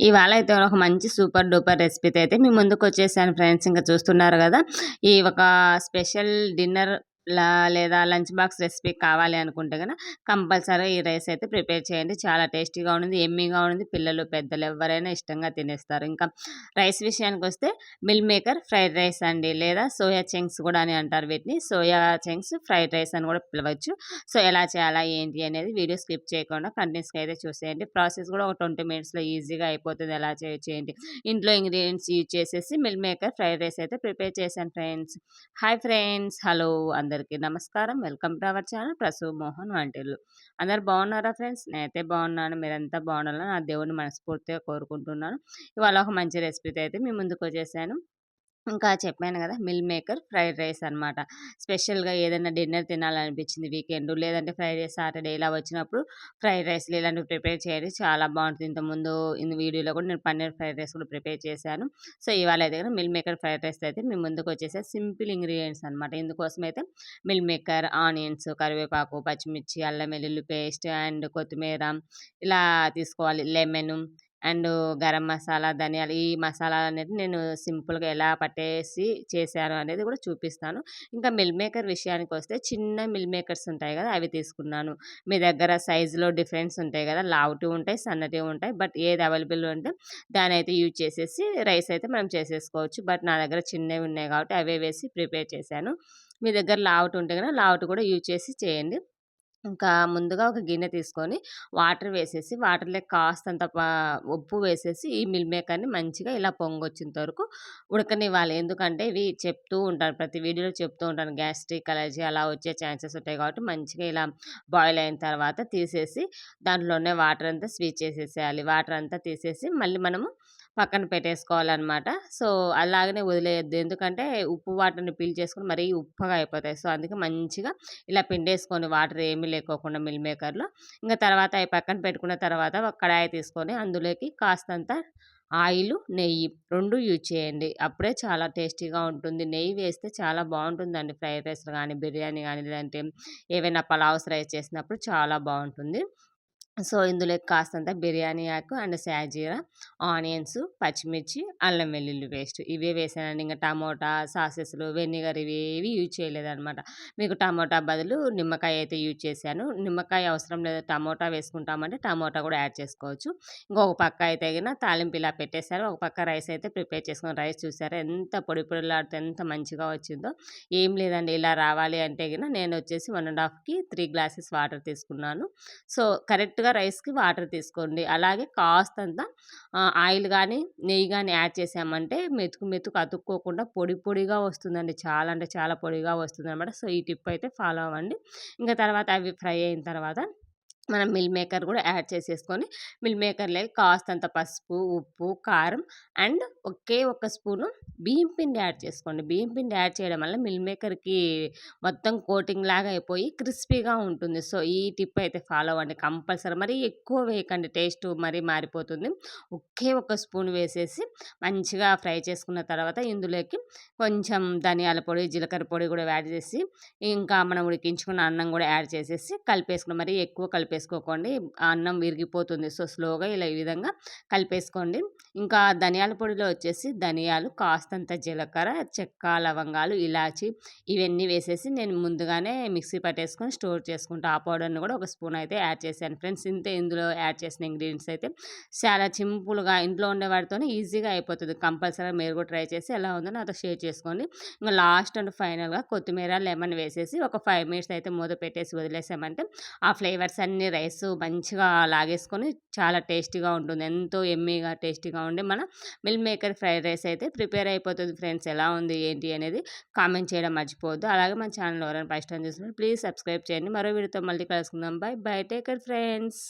ఇవాళ అయితే ఒక మంచి సూపర్ డూపర్ రెసిపీతో అయితే మీ ముందుకు వచ్చేసాను ఫ్రెండ్స్. ఇంకా చూస్తున్నారు కదా, ఈ ఒక స్పెషల్ డిన్నర్ లేదా లంచ్ బాక్స్ రెసిపీ కావాలి అనుకుంటే కనుక కంపల్సరీ ఈ రైస్ అయితే ప్రిపేర్ చేయండి. చాలా టేస్టీగా ఉంటుంది, ఎమ్మీగా ఉంటుంది. పిల్లలు పెద్దలు ఎవరైనా ఇష్టంగా తినేస్తారు. ఇంకా రైస్ విషయానికి వస్తే మిల్ మేకర్ ఫ్రైడ్ రైస్ అండి, లేదా సోయా చంక్స్ కూడా అని అంటారు వీటిని. సోయా చంక్స్ ఫ్రైడ్ రైస్ అని కూడా పిలవచ్చు. సో ఎలా చేయాలా ఏంటి అనేది వీడియో స్కిప్ చేయకుండా కంటిన్యూస్గా అయితే చూసేయండి. ప్రాసెస్ కూడా ఒక 20 మినిట్స్లో ఈజీగా అయిపోతుంది. ఎలా చేయొచ్చు ఏంటి, ఇంట్లో ఇంగ్రీడియంట్స్ యూజ్ చేసేసి మిల్ మేకర్ ఫ్రైడ్ రైస్ అయితే ప్రిపేర్ చేశాను ఫ్రెండ్స్. హాయ్ ఫ్రెండ్స్, హలో అందరికీ నమస్కారం. Welcome to our channel Prasu Mohan Vantillu. అందరు బాగున్నారా ఫ్రెండ్స్? నేనైతే బాగున్నాను. మీరంతా బాగుండాలని నా దేవుడిని మనస్ఫూర్తిగా కోరుకుంటున్నాను. ఇవాళ ఒక మంచి రెసిపీతో అయితే మీ ముందుకు వచ్చేసాను. ఇంకా చెప్పాను కదా, మిల్ మేకర్ ఫ్రైడ్ రైస్ అనమాట. స్పెషల్గా ఏదైనా డిన్నర్ తినాలనిపించింది వీకెండ్, లేదంటే ఫ్రైడే సాటర్డే ఇలా వచ్చినప్పుడు ఫ్రైడ్ రైస్లు ఇలాంటివి ప్రిపేర్ చేయండి, చాలా బాగుంటుంది. ఇంతకుముందు వీడియోలో కూడా నేను పన్నీర్ ఫ్రైడ్ రైస్ కూడా ప్రిపేర్ చేశాను. సో ఇవాళ అయితే కదా మిల్ మేకర్ ఫ్రైడ్ రైస్ అయితే మీ ముందుకు వచ్చేసే సింపుల్ ఇంగ్రీడియంట్స్ అనమాట. ఇందుకోసం అయితే మిల్ మేకర్, ఆనియన్స్, కరివేపాకు, పచ్చిమిర్చి, అల్లం వెల్లుల్లి పేస్ట్ అండ్ కొత్తిమీర ఇలా తీసుకోవాలి. లెమన్ అండ్ గరం మసాలా, ధనియాలు, ఈ మసాలాలనేది నేను సింపుల్‌గా ఎలా పట్టేసి చేశాను అనేది కూడా చూపిస్తాను. ఇంకా మిల్ మేకర్ విషయానికొస్తే చిన్న మిల్ మేకర్స్ ఉంటాయి కదా, అవి తీసుకున్నాను. మీ దగ్గర సైజులో డిఫరెన్స్ ఉంటాయి కదా, లావుటివి ఉంటాయి, సన్నటివి ఉంటాయి. బట్ ఏది అవైలబుల్ ఉంటే దాన్నయితే యూజ్ చేసేసి రైస్ అయితే మనం చేసేసుకోవచ్చు. బట్ నా దగ్గర చిన్నవి ఉన్నాయి కాబట్టి అవే వేసి ప్రిపేర్ చేశాను. మీ దగ్గర లావుటి ఉంటే గనుక లావుటి కూడా యూజ్ చేసి చేయండి. ఇంకా ముందుగా ఒక గిన్నె తీసుకొని వాటర్ వేసేసి, వాటర్‌లో కాస్తంత ఉప్పు వేసేసి, ఈ మిల్ మేకర్‌ని మంచిగా ఇలా పొంగొచ్చేంత వరకు ఉడకనివ్వాలి. ఎందుకంటే ఇవి చెప్తూ ఉంటారు, ప్రతి వీడియోలో చెప్తూ ఉంటాను, గ్యాస్ట్రిక్, అలర్జీ అలా వచ్చే ఛాన్సెస్ ఉంటాయి కాబట్టి మంచిగా ఇలా బాయిల్ అయిన తర్వాత తీసేసి దాంట్లోనే వాటర్ అంతా స్వీచ్ చేసేసేయాలి. వాటర్ అంతా తీసేసి మళ్ళీ మనము పక్కన పెట్టేసుకోవాలనమాట. సో అలాగనే వదిలేయొద్దు. ఎందుకంటే ఉప్పు వాటర్‌ని పీల్చేసుకొని మరీ ఉప్పగా అయిపోతాయి. సో అందుకే మంచిగా ఇలా పిండేసుకొని వాటర్ ఏమీ లేకోకుండా మిల్ మేకర్‌లో. ఇంక తర్వాత అయి పక్కన పెట్టుకున్న తర్వాత ఒక కడాయి తీసుకొని అందులోకి కాస్తంత ఆయిలు, నెయ్యి 2 యూజ్ చేయండి. అప్పుడే చాలా టేస్టీగా ఉంటుంది. నెయ్యి వేస్తే చాలా బావుంటుందండి ఫ్రైడ్ రైస్‌లో గానీ, బిర్యానీ గానీ, లేదంటే ఏవైనా పలావ్స్ రైస్ చేసినప్పుడు చాలా బావుంటుంది. సో ఇందులోకి కాస్తంత బిర్యానీ ఆకు అండ్ షాజీరా, ఆనియన్స్, పచ్చిమిర్చి, అల్లం వెల్లుల్లి పేస్ట్ ఇవే వేసానండి. ఇంక టమోటా, సాసెస్‌లు, వెనిగర్ ఇవేవి యూజ్ చేయలేదనమాట. మీకు టమోటా బదులు నిమ్మకాయ అయితే యూజ్ చేశాను. నిమ్మకాయ అవసరం లేదు, టమోటా వేసుకుంటామంటే టమోటా కూడా యాడ్ చేసుకోవచ్చు. ఇంకొక పక్క అయితే గిన తాలింపు ఇలా పెట్టేసాను. ఒక పక్క రైస్ అయితే ప్రిపేర్ చేసుకున్నాను. రైస్ చూసారా ఎంత పొడి పొడిలాడుతూ ఎంత మంచిగా వచ్చిందో. ఏం లేదండి, ఇలా రావాలి అంటే గిన నేనొచ్చేసి 1 ½ 3 గ్లాసెస్ వాటర్ తీసుకున్నాను. సో కరెక్ట్‌గా రైస్‌కి వాటర్ తీసుకోండి. అలాగే కాస్తంత ఆయిల్ గానీ, నెయ్యి గానీ యాడ్ చేశామంటే మెతుకు మెతుకు అతుక్కోకుండా పొడి పొడిగా వస్తుందండి. చాలా అంటే చాలా పొడిగా వస్తుందనమాట. సో ఈ టిప్ అయితే ఫాలో అవ్వండి. ఇంక తర్వాత అవి ఫ్రై అయిన తర్వాత మనం మిల్ మేకర్ కూడా యాడ్ చేసేసుకొని, మిల్ మేకర్‌లోకి కాస్తంత పసుపు, ఉప్పు, కారం అండ్ ఒకే ఒక్క స్పూను బియ్యం పిండి యాడ్ చేసుకోండి. బియ్యం పిండి యాడ్ చేయడం వల్ల మిల్ మేకర్‌కి మొత్తం కోటింగ్ లాగా అయిపోయి క్రిస్పీగా ఉంటుంది. సో ఈ టిప్ అయితే ఫాలో అవ్వండి కంపల్సరీ. మరీ ఎక్కువ వేయకండి, టేస్ట్ మరీ మారిపోతుంది. ఒకే ఒక స్పూన్ వేసేసి మంచిగా ఫ్రై చేసుకున్న తర్వాత ఇందులోకి కొంచెం ధనియాల పొడి, జీలకర్ర పొడి కూడా యాడ్ చేసి, ఇంకా మనం ఉడికించుకున్న అన్నం కూడా యాడ్ చేసేసి కలిపేసుకుని, మరీ ఎక్కువ కలిపేసుకోకండి, ఆ అన్నం విరిగిపోతుంది. సో స్లోగా ఇలా ఈ విధంగా కలిపేసుకోండి. ఇంకా ధనియాల పొడిలో వచ్చేసి ధనియాలు, కాస్తంత జీలకర్ర, చెక్క, లవంగాలు, ఇలాచి ఇవన్నీ వేసేసి నేను ముందుగానే మిక్సీ పట్టేసుకొని స్టోర్ చేసుకుంటా. ఆ పౌడర్‌ని కూడా ఒక స్పూన్ అయితే యాడ్ చేశాను ఫ్రెండ్స్. ఇంతే ఇందులో యాడ్ చేసిన ఇంగ్రీడియంట్స్ అయితే చాలా సింపుల్‌గా ఇంట్లో ఉండే వాటితోనే ఈజీగా అయిపోతది. కంపల్సరీగా మీరు కూడా ట్రై చేసి ఎలా ఉందో నాతో షేర్ చేసుకోండి. ఇంక లాస్ట్ అండ్ ఫైనల్‌గా కొత్తిమీర, లెమన్ వేసేసి ఒక 5 మినిట్స్ అయితే మూత పెట్టేసి వదిలేసామంటే ఆ ఫ్లేవర్స్ అన్నీ రైస్ మంచిగా లాగేసుకొని చాలా టేస్టీగా ఉంటుంది. ఎంతో యమ్మీగా, టేస్టీగా ఉండే మన మిల్ మేకర్ ఫ్రైడ్ రైస్ అయితే ప్రిపేర్ అయిపోతుంది ఫ్రెండ్స్. ఎలా ఉంది ఏంటి అనేది కామెంట్ చేయడం మర్చిపోవద్దు. అలాగే మన ఛానల్ ఎవరైనా ఫస్ట్ టైం చూస్తున్నారు ప్లీజ్ సబ్స్క్రైబ్ చేయండి. మరో వీడియోతో మళ్ళీ కలుసుకుందాం. By by, take care friends.